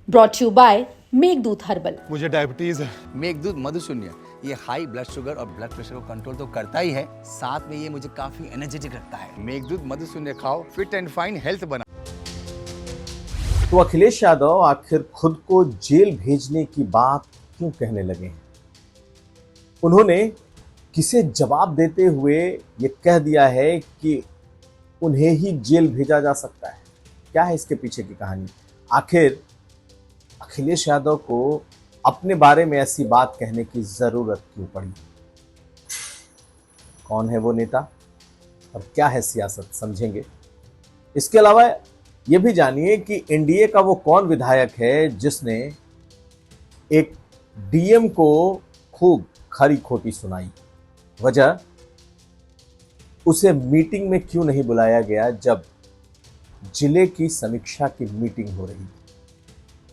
Brought you by Meghdoot herbal. मुझे diabetes है। मेघदूत मधुशून्य ये हाई ब्लड शुगर और ब्लड प्रेशर को कंट्रोल तो करता ही है, साथ में ये मुझे काफी एनर्जेटिक रखता है। मेघदूत मधुशून्य खाओ, फिट एंड फाइन हेल्थ बना। तो अखिलेश यादव आखिर खुद को जेल भेजने की बात क्यों कहने लगे हैं? उन्होंने किसे जवाब देते हुए ये कह दिया है कि उन्हें ही जेल भेजा जा सकता है? क्या है इसके पीछे की कहानी? आखिर अखिलेश यादव को अपने बारे में ऐसी बात कहने की जरूरत क्यों पड़ी? कौन है वो नेता और क्या है सियासत, समझेंगे। इसके अलावा यह भी जानिए कि एनडीए का वो कौन विधायक है जिसने एक डीएम को खूब खरी खोटी सुनाई। वजह, उसे मीटिंग में क्यों नहीं बुलाया गया जब जिले की समीक्षा की मीटिंग हो रही थी।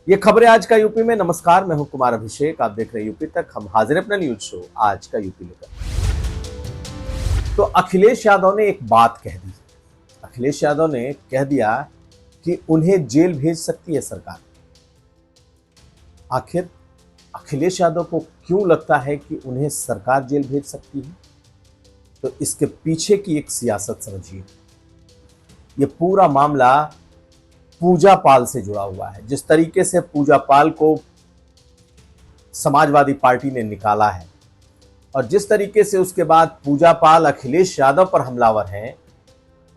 ये खबरें आज का यूपी में। नमस्कार, मैं हूं कुमार अभिषेक, आप देख रहे हैं यूपी तक। हम हाजिर अपना न्यूज शो आज का यूपी लेकर। तो अखिलेश यादव ने एक बात कह दी। अखिलेश यादव ने कह दिया कि उन्हें जेल भेज सकती है सरकार। आखिर अखिलेश यादव को क्यों लगता है कि उन्हें सरकार जेल भेज सकती है? तो इसके पीछे की एक सियासत समझिए। यह पूरा मामला पूजा पाल से जुड़ा हुआ है। जिस तरीके से पूजा पाल को समाजवादी पार्टी ने निकाला है और जिस तरीके से उसके बाद पूजा पाल अखिलेश यादव पर हमलावर हैं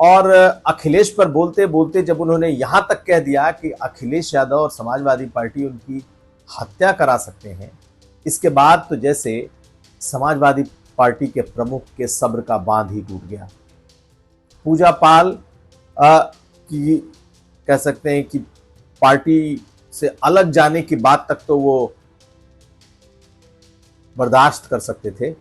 और अखिलेश पर बोलते बोलते जब उन्होंने यहां तक कह दिया कि अखिलेश यादव और समाजवादी पार्टी उनकी हत्या करा सकते हैं, इसके बाद तो जैसे समाजवादी पार्टी के प्रमुख के सब्र का बांध ही टूट गया। पूजा पाल की कह सकते हैं कि पार्टी से अलग जाने की बात तक तो वो बर्दाश्त कर सकते थे,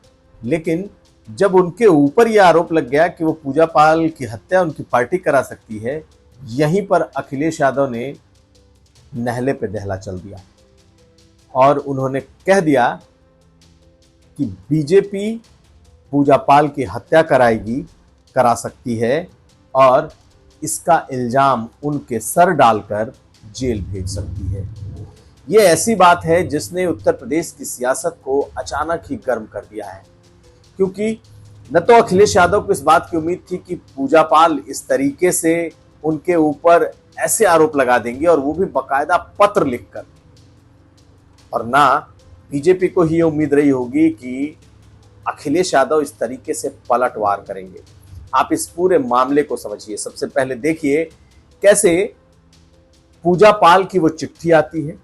लेकिन जब उनके ऊपर यह आरोप लग गया कि वो पूजा पाल की हत्या उनकी पार्टी करा सकती है, यहीं पर अखिलेश यादव ने नहले पे दहला चल दिया और उन्होंने कह दिया कि बीजेपी पूजा पाल की हत्या करा सकती है और इसका इल्जाम उनके सर डालकर जेल भेज सकती है। यह ऐसी बात है जिसने उत्तर प्रदेश की सियासत को अचानक ही गर्म कर दिया है, क्योंकि न तो अखिलेश यादव को इस बात की उम्मीद थी कि पूजा पाल इस तरीके से उनके ऊपर ऐसे आरोप लगा देंगे और वो भी बाकायदा पत्र लिखकर, और ना बीजेपी को ही उम्मीद रही होगी कि अखिलेश यादव इस तरीके से पलटवार करेंगे। आप इस पूरे मामले को समझिए। सबसे पहले देखिए कैसे पूजा पाल की वो चिट्ठी आती है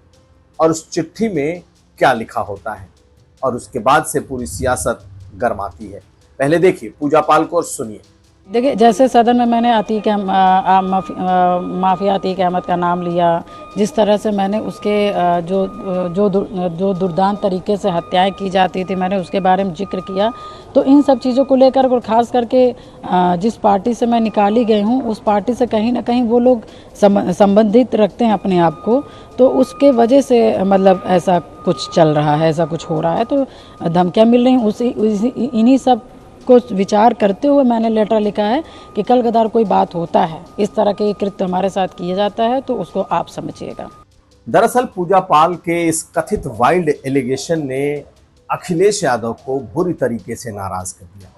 और उस चिट्ठी में क्या लिखा होता है और उसके बाद से पूरी सियासत गर्माती है। पहले देखिए पूजा पाल को और सुनिए। देखिए, जैसे सदन में मैंने माफिया अतीक अहमद का नाम लिया, जिस तरह से मैंने उसके जो दुर्दांत तरीके से हत्याएं की जाती थी, मैंने उसके बारे में जिक्र किया। तो इन सब चीज़ों को लेकर और ख़ास करके जिस पार्टी से मैं निकाली गई हूँ, उस पार्टी से कहीं ना कहीं वो लोग संबंधित रखते हैं अपने आप को, तो उसके वजह से मतलब ऐसा कुछ चल रहा है, ऐसा कुछ हो रहा है। तो धमकियाँ मिल रही हैं। इन्हीं सब को विचार करते हुए मैंने लेटर लिखा है कि कल गदार कोई बात होता है, इस तरह के कृत्य हमारे साथ किया जाता है, तो उसको आप समझिएगा। दरअसल पूजा पाल के इस कथित वाइल्ड एलिगेशन ने अखिलेश यादव को बुरी तरीके से नाराज कर दिया।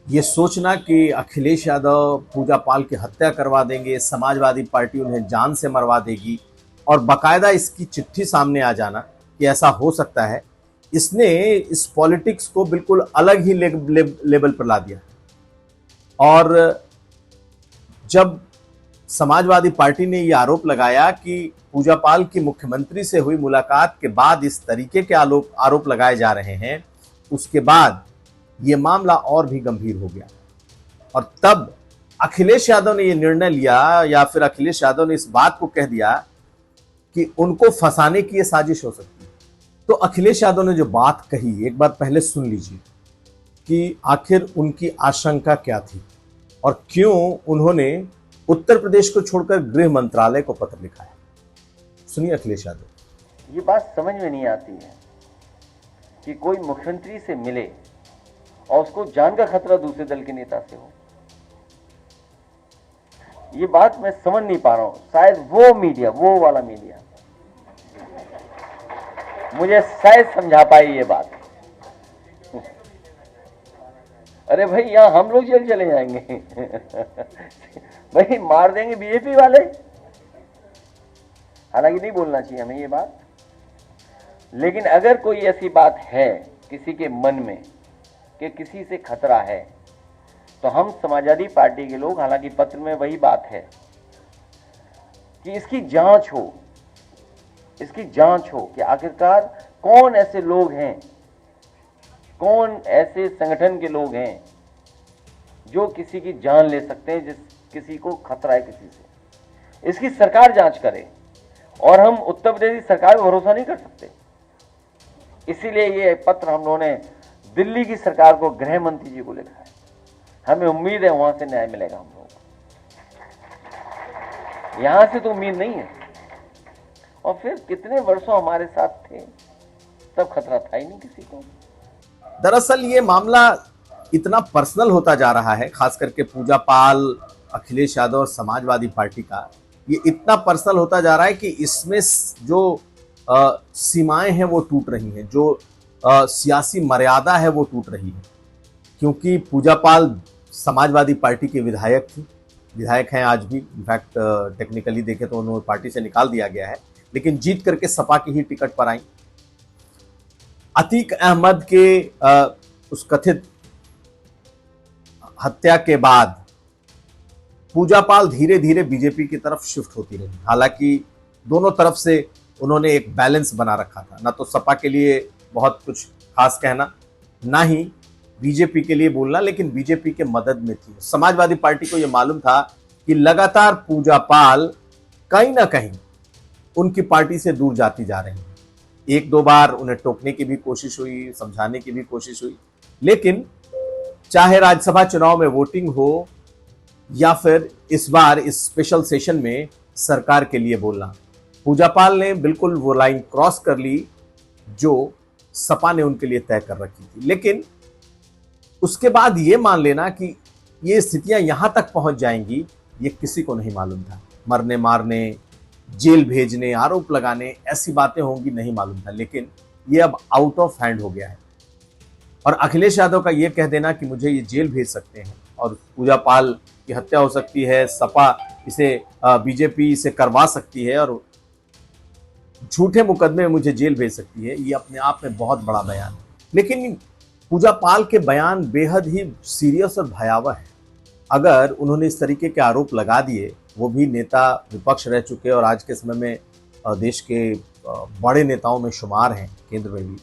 ये सोचना कि अखिलेश यादव पूजा पाल की हत्या करवा देंगे, समाजवादी पार्टी उन्हें जान से मरवा देगी और बाकायदा इसकी चिट्ठी सामने आ जाना कि ऐसा हो सकता है, इसने इस पॉलिटिक्स को बिल्कुल अलग ही लेवल पर ला दिया। और जब समाजवादी पार्टी ने यह आरोप लगाया कि पूजा पाल की मुख्यमंत्री से हुई मुलाकात के बाद इस तरीके के आरोप लगाए जा रहे हैं, उसके बाद यह मामला और भी गंभीर हो गया और तब अखिलेश यादव ने यह निर्णय लिया, या फिर अखिलेश यादव ने इस बात को कह दिया कि उनको फंसाने की यह साजिश हो सकती है। तो अखिलेश यादव ने जो बात कही, एक बार पहले सुन लीजिए कि आखिर उनकी आशंका क्या थी और क्यों उन्होंने उत्तर प्रदेश को छोड़कर गृह मंत्रालय को पत्र लिखा है। सुनिए अखिलेश यादव। ये बात समझ में नहीं आती है कि कोई मुख्यमंत्री से मिले और उसको जान का खतरा दूसरे दल के नेता से हो। ये बात मैं समझ नहीं पा रहा हूं। शायद वो मीडिया, वो वाला मीडिया मुझे शायद समझा पाई ये बात। अरे भाई यहां हम लोग जेल चले जाएंगे भाई मार देंगे बीजेपी वाले। हालांकि नहीं बोलना चाहिए हमें ये बात, लेकिन अगर कोई ऐसी बात है किसी के मन में कि किसी से खतरा है, तो हम समाजवादी पार्टी के लोग, हालांकि पत्र में वही बात है कि इसकी जांच हो, इसकी जांच हो कि आखिरकार कौन ऐसे लोग हैं, कौन ऐसे संगठन के लोग हैं जो किसी की जान ले सकते हैं, जिस किसी को खतरा है किसी से। इसकी सरकार जांच करे, और हम उत्तर प्रदेश की सरकार पर भरोसा नहीं कर सकते। इसीलिए ये पत्र हम लोगों ने दिल्ली की सरकार को, गृह मंत्री जी को लिखा है। हमें उम्मीद है वहां से न्याय मिलेगा हम लोगों को, यहां से तो उम्मीद नहीं है। और फिर कितने वर्षों हमारे साथ थे, तब खतरा था ही नहीं किसी को। दरअसल ये मामला इतना पर्सनल होता जा रहा है, खास करके पूजा पाल, अखिलेश यादव और समाजवादी पार्टी का, ये इतना पर्सनल होता जा रहा है कि इसमें जो सीमाएं हैं वो टूट रही हैं, जो सियासी मर्यादा है वो टूट रही है। क्योंकि पूजा पाल समाजवादी पार्टी के विधायक थी, विधायक हैं आज भी, इनफैक्ट टेक्निकली देखें तो उन्हें पार्टी से निकाल दिया गया है, लेकिन जीत करके सपा की ही टिकट पर आई। अतीक अहमद के उस कथित हत्या के बाद पूजा पाल धीरे धीरे बीजेपी की तरफ शिफ्ट होती रही। हालांकि दोनों तरफ से उन्होंने एक बैलेंस बना रखा था, ना तो सपा के लिए बहुत कुछ खास कहना, ना ही बीजेपी के लिए बोलना, लेकिन बीजेपी के मदद में थी। समाजवादी पार्टी को यह मालूम था कि लगातार पूजा पाल कहीं ना कहीं उनकी पार्टी से दूर जाती जा रही है। एक दो बार उन्हें टोकने की भी कोशिश हुई, समझाने की भी कोशिश हुई, लेकिन चाहे राज्यसभा चुनाव में वोटिंग हो या फिर इस बार इस स्पेशल सेशन में सरकार के लिए बोलना, पूजा पाल ने बिल्कुल वो लाइन क्रॉस कर ली जो सपा ने उनके लिए तय कर रखी थी। लेकिन उसके बाद ये मान लेना कि ये स्थितियां यहां तक पहुंच जाएंगी, ये किसी को नहीं मालूम था। मरने मारने, जेल भेजने, आरोप लगाने, ऐसी बातें होंगी नहीं मालूम था, लेकिन ये अब आउट ऑफ हैंड हो गया है। और अखिलेश यादव का ये कह देना कि मुझे ये जेल भेज सकते हैं और पूजा पाल की हत्या हो सकती है, सपा इसे, बीजेपी इसे करवा सकती है और झूठे मुकदमे में मुझे जेल भेज सकती है, ये अपने आप में बहुत बड़ा बयान है। लेकिन पूजा पाल के बयान बेहद ही सीरियस और भयावह है। अगर उन्होंने इस तरीके के आरोप लगा दिए, वो भी नेता विपक्ष रह चुके और आज के समय में देश के बड़े नेताओं में शुमार हैं, केंद्र में भी,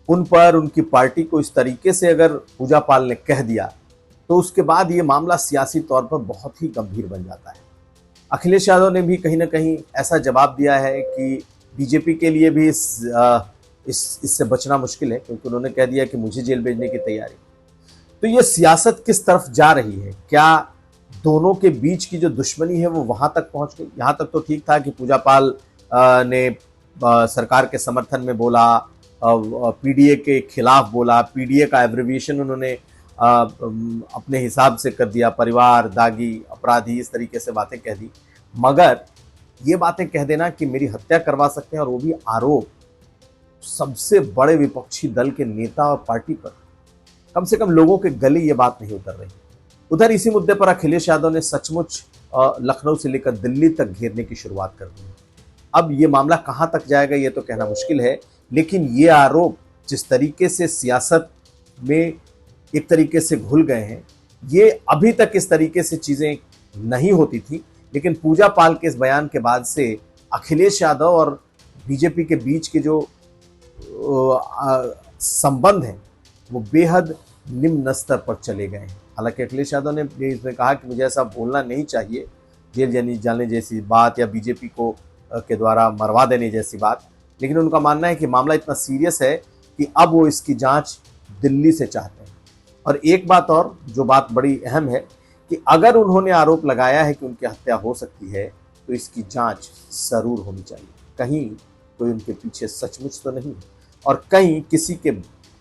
उन पर, उनकी पार्टी को इस तरीके से अगर पूजा पाल ने कह दिया, तो उसके बाद ये मामला सियासी तौर पर बहुत ही गंभीर बन जाता है। अखिलेश यादव ने भी कहीं ना कहीं ऐसा जवाब दिया है कि बीजेपी के लिए भी इससे बचना मुश्किल है, क्योंकि उन्होंने कह दिया कि मुझे जेल भेजने की तैयारी। तो ये सियासत किस तरफ जा रही है? क्या दोनों के बीच की जो दुश्मनी है वो वहां तक पहुंच गई? यहां तक तो ठीक था कि पूजा पाल ने सरकार के समर्थन में बोला, पीडीए के खिलाफ बोला, पीडीए का एब्रिविएशन उन्होंने अपने हिसाब से कर दिया, परिवार, दागी, अपराधी, इस तरीके से बातें कह दी। मगर ये बातें कह देना कि मेरी हत्या करवा सकते हैं, और वो भी आरोप सबसे बड़े विपक्षी दल के नेता और पार्टी पर, कम से कम लोगों के गले ये बात नहीं उतर रही। उधर इसी मुद्दे पर अखिलेश यादव ने सचमुच लखनऊ से लेकर दिल्ली तक घेरने की शुरुआत कर दी। अब ये मामला कहां तक जाएगा ये तो कहना मुश्किल है, लेकिन ये आरोप जिस तरीके से सियासत में एक तरीके से घुल गए हैं, ये अभी तक इस तरीके से चीजें नहीं होती थी, लेकिन पूजा पाल के इस बयान के बाद से अखिलेश यादव और बीजेपी के बीच के जो संबंध हैं वो बेहद निम्न स्तर पर चले गए हैं। हालांकि अखिलेश यादव ने इसमें कहा कि मुझे ऐसा बोलना नहीं चाहिए, जेल जाने जैसी बात या बीजेपी को के द्वारा मरवा देने जैसी बात, लेकिन उनका मानना है कि मामला इतना सीरियस है कि अब वो इसकी जांच दिल्ली से चाहते हैं। और एक बात और, जो बात बड़ी अहम है, कि अगर उन्होंने आरोप लगाया है कि उनकी हत्या हो सकती है, तो इसकी जांच जरूर होनी चाहिए। कहीं कोई उनके पीछे सचमुच तो नहीं, और कहीं किसी के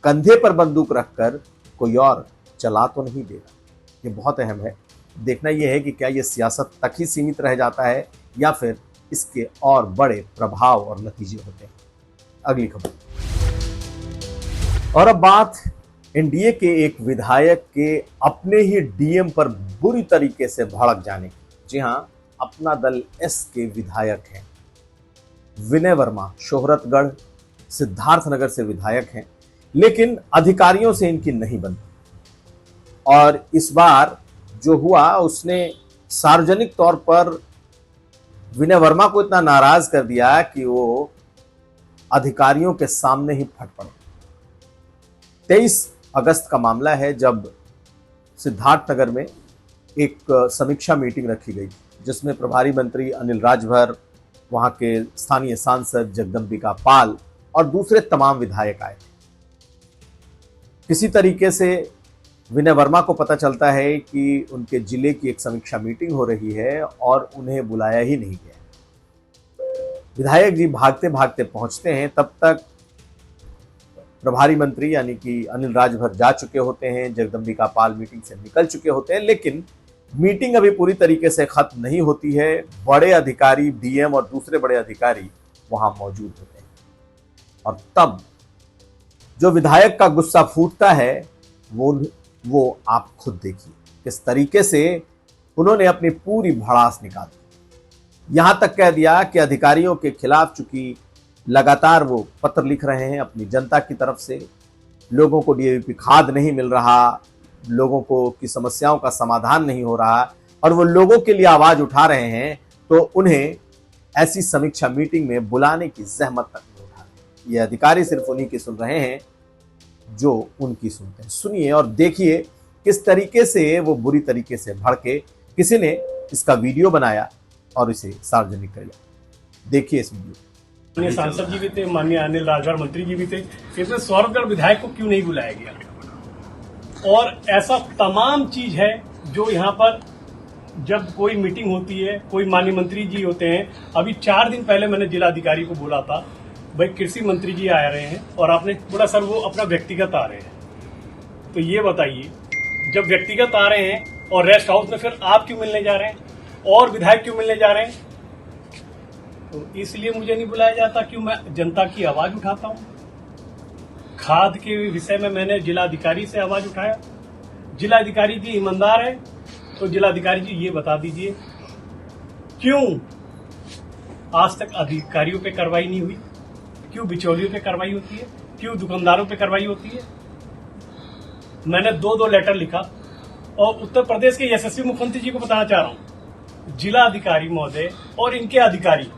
कंधे पर बंदूक रखकर कोई और चला तो नहीं देगा। ये बहुत अहम है। देखना यह है कि क्या यह सियासत तक ही सीमित रह जाता है या फिर इसके और बड़े प्रभाव और नतीजे होते हैं। अगली खबर। और अब बात एनडीए के एक विधायक के अपने ही डीएम पर बुरी तरीके से भड़क जाने की। जी हां, अपना दल एस के विधायक हैं विनय वर्मा, शोहरतगढ़ सिद्धार्थनगर से विधायक हैं, लेकिन अधिकारियों से इनकी नहीं बनती। और इस बार जो हुआ, उसने सार्वजनिक तौर पर विनय वर्मा को इतना नाराज कर दिया कि वो अधिकारियों के सामने ही फट पड़े। 23 अगस्त का मामला है जब सिद्धार्थनगर में एक समीक्षा मीटिंग रखी गई जिसमें प्रभारी मंत्री अनिल राजभर, वहां के स्थानीय सांसद जगदंबिका पाल और दूसरे तमाम विधायक आए। किसी तरीके से विनय वर्मा को पता चलता है कि उनके जिले की एक समीक्षा मीटिंग हो रही है और उन्हें बुलाया ही नहीं गया। विधायक जी भागते भागते पहुंचते हैं, तब तक प्रभारी मंत्री यानी कि अनिल राजभर जा चुके होते हैं, जगदंबिका पाल मीटिंग से निकल चुके होते हैं, लेकिन मीटिंग अभी पूरी तरीके से खत्म नहीं होती है। बड़े अधिकारी, डीएम और दूसरे बड़े अधिकारी वहां मौजूद होते हैं और तब जो विधायक का गुस्सा फूटता है वो आप खुद देखिए किस तरीके से उन्होंने अपनी पूरी भड़ास निकाल दी। यहां तक कह दिया कि अधिकारियों के खिलाफ, चूंकि लगातार वो पत्र लिख रहे हैं अपनी जनता की तरफ से, लोगों को डीएपी खाद नहीं मिल रहा, लोगों को की समस्याओं का समाधान नहीं हो रहा और वो लोगों के लिए आवाज उठा रहे हैं, तो उन्हें ऐसी समीक्षा मीटिंग में बुलाने की जहमत तक नहीं उठा रहे। ये अधिकारी सिर्फ उन्हीं की सुन रहे हैं जो उनकी सुनते हैं। सुनिए और देखिए किस तरीके से वो बुरी तरीके से भड़के। किसी ने इसका वीडियो बनाया और इसे सार्वजनिक कर लिया। देखिए इस वीडियो। माननीय सांसद जी भी थे, माननीय अनिल राजभर मंत्री जी भी थे, इसमें सौरभगढ़ विधायक को क्यों नहीं बुलाया गया? और ऐसा तमाम चीज है जो यहाँ पर जब कोई मीटिंग होती है, कोई माननीय मंत्री जी होते हैं। अभी 4 दिन पहले मैंने जिलाधिकारी को बोला था, भाई कृषि मंत्री जी आ रहे हैं, और आपने बोला सर वो अपना व्यक्तिगत आ रहे हैं। तो ये बताइए, जब व्यक्तिगत आ रहे हैं और रेस्ट हाउस में फिर आप क्यों मिलने जा रहे हैं और विधायक क्यों मिलने जा रहे हैं? तो इसलिए मुझे नहीं बुलाया जाता, क्यों मैं जनता की आवाज उठाता हूं। खाद के विषय में मैंने जिलाधिकारी से आवाज उठाया। जिलाधिकारी जी ईमानदार है, तो जिलाधिकारी जी ये बता दीजिए क्यों आज तक अधिकारियों पे कार्रवाई नहीं हुई, क्यों बिचौलियों पे कार्रवाई होती है, क्यों दुकानदारों पे कार्रवाई होती है। मैंने 2 लेटर लिखा और उत्तर प्रदेश के यशस्वी मुख्यमंत्री जी को बताना चाह रहा हूं, जिला अधिकारी महोदय और इनके अधिकारी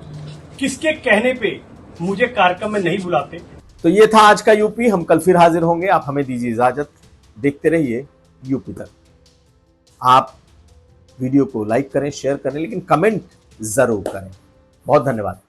किसके कहने पे मुझे कार्यक्रम में नहीं बुलाते। तो ये था आज का यूपी। हम कल फिर हाजिर होंगे। आप हमें दीजिए इजाजत। देखते रहिए यूपी तक। आप वीडियो को लाइक करें, शेयर करें, लेकिन कमेंट जरूर करें। बहुत धन्यवाद।